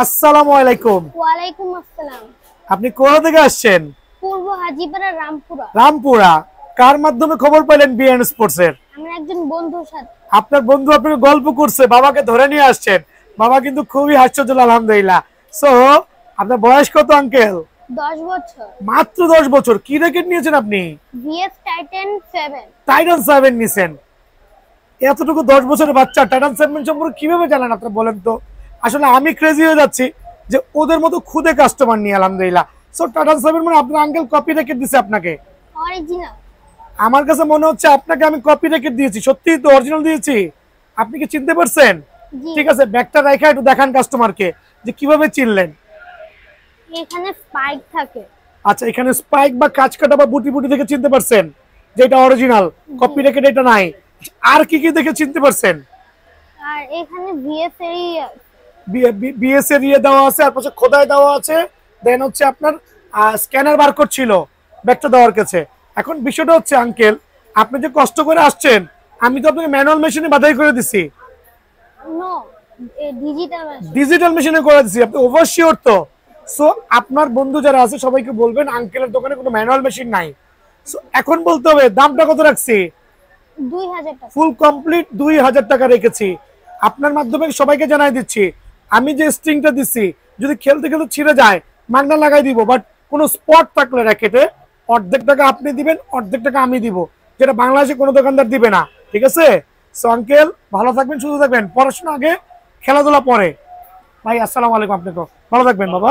আসসালামু আলাইকুম। ওয়ালাইকুম আসসালাম। আপনি কোথা থেকে আসছেন? পূর্ব হাজীপাড়া রামপুরা। রামপুরা। কার মাধ্যমে খবর পেলেন বিএন স্পোর্টস এর? আমার একজন বন্ধুর সাথে। আপনার বন্ধু আপনাকে গল্প করছে, বাবাকে ধরে নিয়ে আসছেন। বাবা কিন্তু খুবই হাস্যজ্জ্বল আলহামদুলিল্লাহ। সো আপনার বয়স কত আঙ্কেল? 10 বছর। মাত্র 10 বছর। কি র্যাকেট নিয়েছেন আপনি? VS Titan 7। টাইটান 7 নিয়েছেন। এতটুকু 10 বছরের বাচ্চা টাইটান 7 সম্পর্কে কিভাবে জানেন আপনি বলেন তো? আসলে আমি ক্রেজি হয়ে যাচ্ছি যে ওদের মতো খুদে কাস্টমার নিয়ে আলহামদুলিল্লাহ। সো টাইটান 7 মানে আপনার আঙ্কেল কপি র্যাকেট দিছে আপনাকে? অরিজিনাল। আমার কাছে মনে হচ্ছে আপনাকে আমি কপি রেখে দিয়েছি। সত্যিই তো অরিজিনাল দিয়েছি। আপনি কি চিনতে পারছেন? জি। ঠিক আছে, ব্যাগটা রেখে একটু দেখান কাস্টমারকে যে কিভাবে চিনলেন। এখানে স্পাইক থাকে। আচ্ছা, এখানে স্পাইক বা কাঁচ কাটা বা বুটি বুটি দেখে চিনতে পারছেন যে এটা অরিজিনাল, কপি রেখে এটা নাই। আর কি কি দেখে চিনতে পারছেন? আর এখানে ভিএস এর বিএস এর ইয়ে দেওয়া আছে, আর পাশে খোদাই দেওয়া আছে। দেন হচ্ছে আপনার স্ক্যানার বারকোড ছিল ব্যাগটা দেওয়ার কাছে। এখন বিষয়টা হচ্ছে আঙ্কেল, আপনি যে কষ্ট করে আসছেন, আমি তো আপনাকে ম্যানুয়াল মেশিনে বাধাই করে দিছি। No, digital machine. ডিজিটাল মেশিনে করে দিছি। আপনি ওভারশিওর তো? সো আপনার বন্ধু যারা আছে সবাইকে বলবেন আঙ্কেলের দোকানে কোনো ম্যানুয়াল মেশিন নাই। সো এখন বলতে হবে দামটা কত রাখছি? 2000 টাকা। ফুল কমপ্লিট 2000 টাকা রেখেছি। আপনার মাধ্যমে সবাইকে জানাই দিচ্ছি, আমি যে স্ট্রিংটা দিচ্ছি যদি খেলতে খেলতে ছিঁড়ে যায় মাগনা লাগাই দিব, বাট কোনো স্পট থাকলে র্যাকেটে অর্ধেক টাকা আপনি দিবেন, অর্ধেক টাকা আমি দিব, যেটা বাংলাদেশে কোনো দোকানদার দিবে না। ঠিক আছে? সো আঙ্কেল ভালো থাকবেন, সুস্থ থাকবেন। পড়াশোনা আগে, খেলাধুলা পরে। ভাই আসসালামু আলাইকুম। আপনাকে ভালো থাকবেন বাবা।